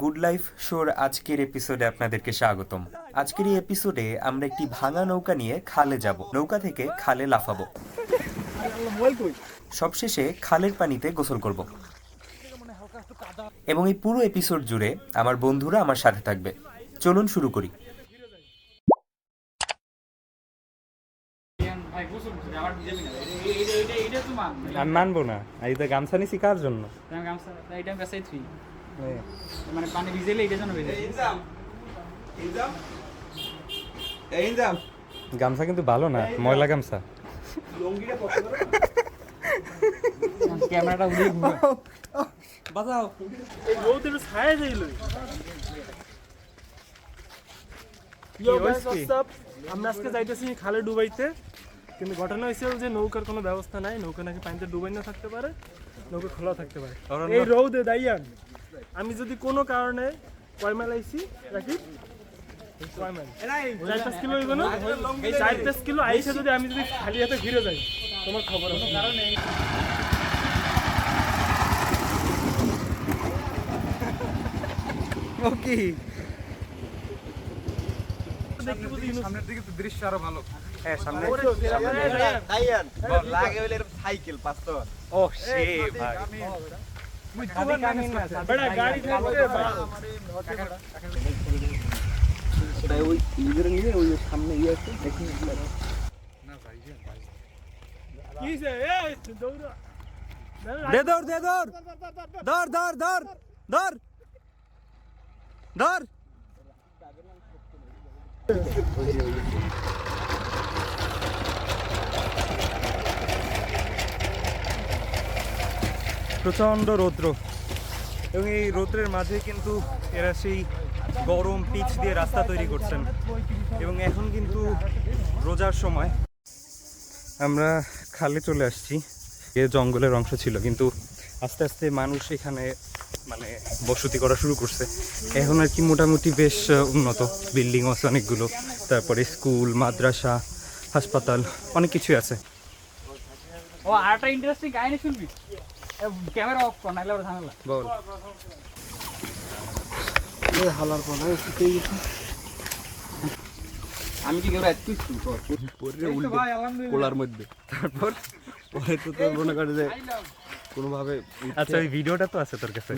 Good life শোর আজকের এপিসোডে আপনাদেরকে স্বাগতম। আজকের এই এপিসোডে আমরা একটি ভাঙা নৌকা নিয়ে খালে যাব, নৌকা থেকে খালে লাফাবো, সবশেষে খালের পানিতে গোসল করব এবং এই পুরো এপিসোড জুড়ে আমার বন্ধুরা আমার সাথে থাকবে। চলুন শুরু করি। আমি মানবো না, এই তো গামছা নিছি কার জন্য? মানে পানি ভিজেলে এটা জন্য ভিজে গামছা কিন্তু ভালো না, ময়লা গামছা। ক্যামেরাটা উড়িয়ে ঘুরে বাজাও এই রোদের ছায়া যাইল। আমরা আজকে যাইতেছি খালে ডুবাইতে, কিন্তু ঘটনা হয়েছে যে নৌকার কোনো ব্যবস্থা নাই। নৌকা নাকি পানিতে ডুবাই না থাকতে পারে, নৌকা খোলা থাকতে পারে। এই রোদে দাইয়ান আমি যদি কোনো কারণে কয় মাইল আইছি রাখি 4-5 কিলো হইব না, 4-5 কিলো আইসে যদি আমি যদি খালি হাতে ঘিরে যাই, তোমার খবর আছে। ওকে, সামনের দিকে তো দৃশ্য আরো ভালো। হ্যাঁ সামনে। লাগে হইলে সাইকেল পাঁচটা। ও সে ভাই, বড় গাড়ি থাকবে ওই নিজের নিয়ে ওই সামনে ইয়ে আছে দেখি কি যে এই দৌড়া দে দৌড়, দে দৌড়, ধর ধর ধর ধর ধর। প্রচণ্ড রৌদ্র, এবং এই রৌদ্রের মাঝে কিন্তু এরা সেই গরম পিচ দিয়ে রাস্তা তৈরি করছেন। এবং এখন কিন্তু রোজার সময়। আমরা খালে চলে আসছি। এ জঙ্গলের অংশ ছিল, কিন্তু আস্তে আস্তে মানুষ এখানে মানে বসতি করা শুরু করছে। এখন আর কি মোটামুটি বেশ উন্নত, বিল্ডিং আছে অনেকগুলো, তারপরে স্কুল, মাদ্রাসা, হাসপাতাল, অনেক কিছুই আছে। ও আরেকটা ইন্টারেস্টিং কাহিনী শুনবি? ক্যামেরা অফ কর, নাহলে ওরা ঝামেলা। বল। হালার পর আমি কি কেউ একটু কোলার মধ্যে, তারপর পরে তো তোর মনে করে যে কোনোভাবে। আচ্ছা, ওই ভিডিওটা তো আছে তোর কাছে?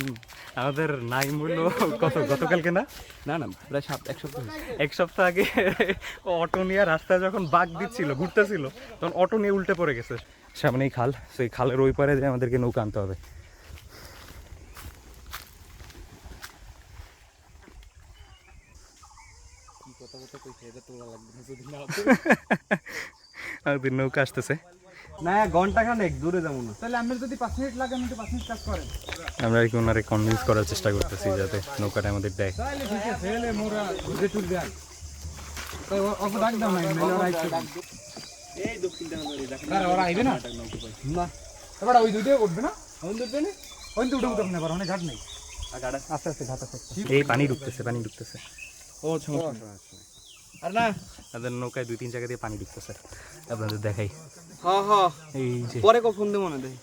আমাদের নাই মূল্য কত, গতকালকে না না না প্রায় 1 সপ্তাহ আগে অটো নিয়ে রাস্তায় যখন বাঘ দিচ্ছিল, ঘুরতেছিল, তখন অটো নিয়ে উল্টে পড়ে গেছে। সামনেই খাল, সেই খালের ওই পারে যে আমাদেরকে নৌকা আনতে হবে। আমাদের নৌকা আসতেছে। না ঘন্টা খানেক দূরে যাবো না। তাহলে আমরা যদি 5 মিনিট লাগে, আমি তো 5 মিনিট কাজ করেন। আমরা আর কি ওনারে কনভিন্স করার চেষ্টা করতেছি যাতে নৌকাটা আমাদের দেয়। তাহলে ঠিক আছে, এলে মোরা ঘুরে টুরবে আর তাই অত ডাক দাও না, মেলে ওরা আইছে। এই দক্ষিণটা ধরে দেখেন আরে ওরা আইবে না না, এবারে ওই দুইটাই উঠবে না, ওই দুইটা নেই, ওই দুটো উঠবে না, এবার অনেক ঘাট নেই। গাড়া আস্তে আস্তে ঘাট আছে। এই পানি ঢুকতেছে, পানি ঢুকতেছে। ও সমস্যা আর না আমাদের নৌকায় 2-3 জায়গা দিয়ে পানি ঢুকতেছে, আপনাদের দেখাই। হ্যাঁ হ্যাঁ এই যে পরে ফোন দেবো না দেখ।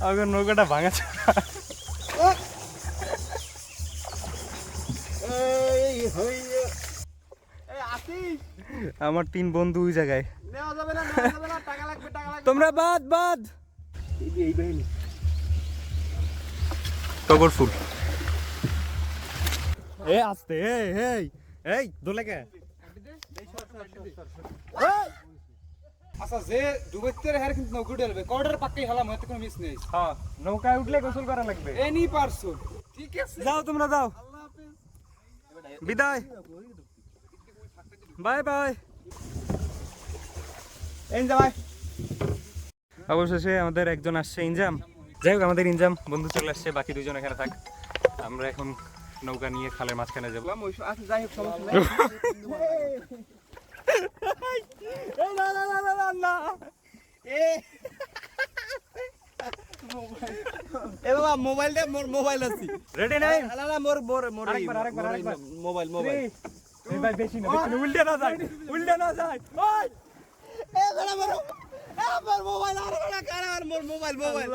আমার নৌকাটা ভাঙাছে। আমার 3 বন্ধু ওই জায়গায়। তোমরা বাদ বাদ টগর ফুল। এ আস্তে, এই এই এই দোলে কে? আচ্ছা, যে ডুবাইতে রে, কিন্তু নৌকা উঠে কর্ডার পাক্কাই হলাম, হয়তো কোনো মিস নেই। হ্যাঁ, নৌকায় উঠলে গোসল করা লাগবে। এনি পারসন, ঠিক আছে? যাও তোমরা যাও, বিদায়, বাই বাই। অবশেষে আমাদের একজন আসছে, ইনজাম। যাই হোক, আমাদের ইনজাম বন্ধু চলে আসছে, বাকি 2 জন এখানে থাক। আমরা এখন নৌকা নিয়ে খালের মাঝখানে যাবো। আচ্ছা যাই হোক সমস্যা নেই। এ বাবা মোবাইলটা মোর মোবাইল আছে। রেডি নাই? না না মোর মোর মোর আরেকবার। Mobile mobile. ভাই বেশি না, উল্টে না যায়, উল্টে না যায়। ওই এ বড় বড় আমার মোবাইল আর আমার মোবাইল মোবাইল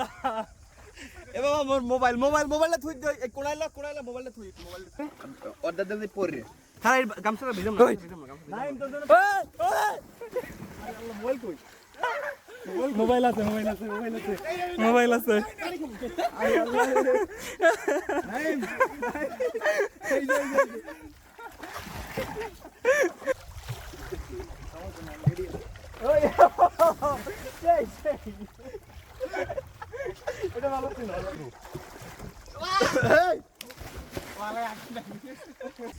এ বাবা মোর মোবাইলটা থুই দে এই কোড়াইলা মোবাইলটা থুই মোবাইল অর্ডার দিতে পড়রে হ্যাঁ এই গামছাটা ভিজম না মোবাইল আছে মোবাইল আছে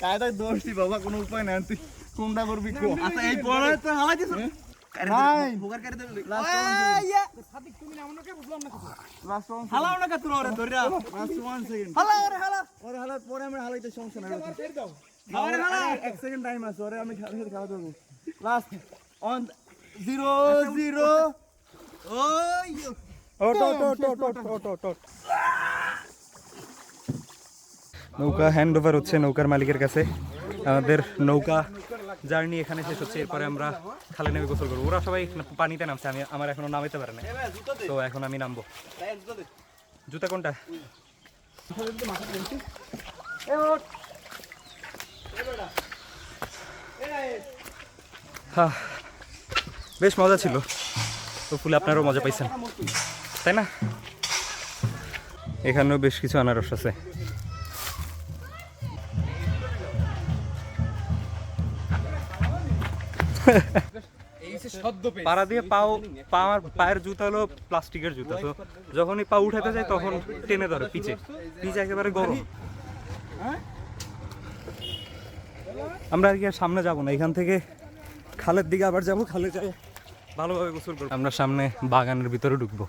কায়দা দোষটি বাবা কোনো উপায় নাই তুই কোনটা করবি কো আচ্ছা এই পড়া তো হালা দিছ নাই ভোগার করে দে সাদিক তুমি না মনে কে বুঝলাম না লাস্ট ওয়ান হালাও না কাতুর ওরে ধরিয়া লাস্ট 1 সেকেন্ড হালা পরে আমরা হালাইতে সমস্যা নাই আরে হালা 1 সেকেন্ড টাইম আছে ওরে আমি খেলা করব লাস্ট অন 0 0 ওই নৌকা হ্যান্ড ওভার হচ্ছে নৌকার মালিকের কাছে। আমাদের নৌকা জার্নি এখানে শেষ হচ্ছে। এরপরে আমরা খালে নেমে গোসল করবো। ওরা সবাই পানিতে নামছে, আমার এখনো নামাইতে পারে না, তো এখন আমি নামবো। জুতা কোনটা? হ্যাঁ, বেশ মজা ছিল। তো ফুলে আপনারাও মজা পাইছেন, তাই না? এখানেও বেশ কিছু আনারস আছে। পাড়া দিয়ে পায়ের জুতা হলো প্লাস্টিকের জুতা, তো যখনই পা উঠাতে যায় তখন টেনে ধরে পিছে একেবারে গরম। আমরা আর কি আর সামনে যাবো না, এখান থেকে খালের দিকে আবার যাবো। খালে যাই ভালোভাবে গোসল করবো। আমরা সামনে বাগানের ভিতরে ঢুকবো।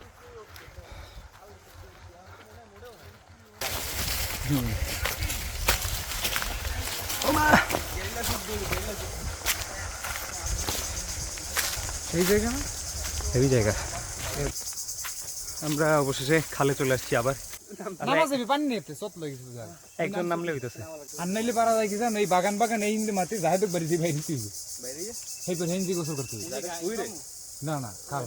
এই জায়গা না, এই জায়গা। আমরা অবশেষে খালে চলে আসছি আবার। পানি নেই সত লাগিছে একজন নামলে হইতেছে, আর নাইলে পারা যায় কি জানো, এই বাগান এই ইন্দে মাটি যাইতে বাড়ি দি বাইরে তুই সেই পর হিন্দি গোসল করতে না না খাল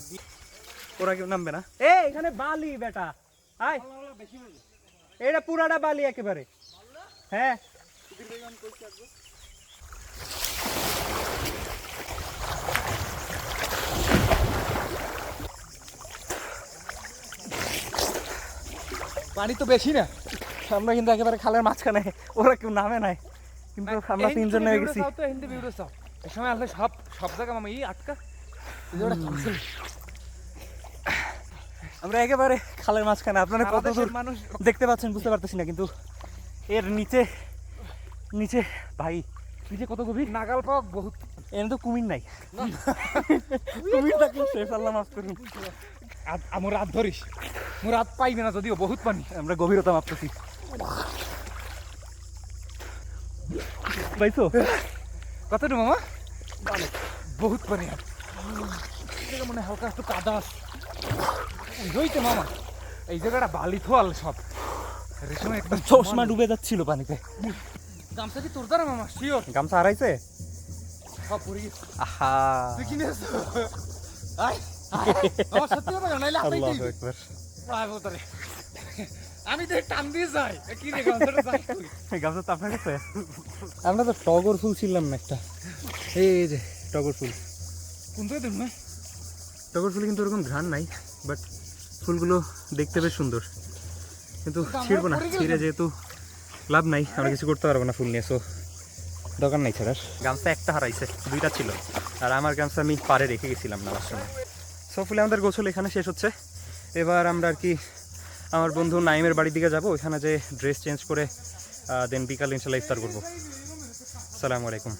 ওরা কেউ নামবে না। এখানে বালি বেটা, আয় এটা পুরাটা বালি একেবারে। হ্যাঁ, পানি তো বেশি না। আমরা কিন্তু একেবারে খালের মাঝখানে, ওরা কেউ নামে নাই, কিন্তু আমরা তিনজন নেমে গেছি। হিন্দি ভিডিও চাও এই সময় আসলে সব জায়গা মামা এই আটকা আমরা একেবারে খালের মাঝখানে। আপনারা কত দূর মানুষ দেখতে পাচ্ছেন বুঝতে পারতেছি না, কিন্তু এর নিচে ভাই নিচে কত গভীর, নাগাল পাওয়া বহুত। এর তো কুমির নাই, কুমির থাকলে শেষ আল্লাহ মাফ করুন। আমার রাত ধরিস, মোর রাত পাইবে না যদিও বহুত পানি। আমরা গভীরতা মাপতেছি। পাইছো কতটুকু মামা? বহুত পানি মনে হালকা একটু কাদা রইতে মামা। এই জায়গাটা বালি থোয়াল সব রেশমে একদম চশমা ডুবে যাচ্ছিল পানিতে। গামছা কি তোর দ্বারা মামা? শিওর গামছা হারাইছে সব পড়ে গেছে। আহা, তুই কিনেছ? আয় আমার সত্যি কথা নাইলে আপনি আল্লাহু আকবার। আমি তো টান দিয়ে যাই কি রে গামছাটা যাই এই গামছা তো আপনার কাছে? আমরা তো টগর ফুল ছিলাম না একটা, এই যে টগর ফুল। কোন তো দেন না টগর ফুল কিন্তু ওরকম ঘ্রাণ নাই, বাট ফুলগুলো দেখতে বেশ সুন্দর। কিন্তু ছিঁড়বো না, ছিঁড়ে যেহেতু লাভ নাই, আমরা কিছু করতে পারবো না ফুল নিয়ে, সো দরকার নাই ছাড়ার। গামছা একটা হারাইছে, দুইটা ছিল, আর আমার গামছা আমি পাড়ে রেখে গেছিলাম নামার সময়। সো ফুলে আমাদের গোসল এখানে শেষ হচ্ছে। এবার আমরা আর কি আমার বন্ধু নাইমের বাড়ির দিকে যাবো, ওইখানে যে ড্রেস চেঞ্জ করে দেন বিকাল ইনশাল্লাহ ইফতার করবো। আসসালামু আলাইকুম।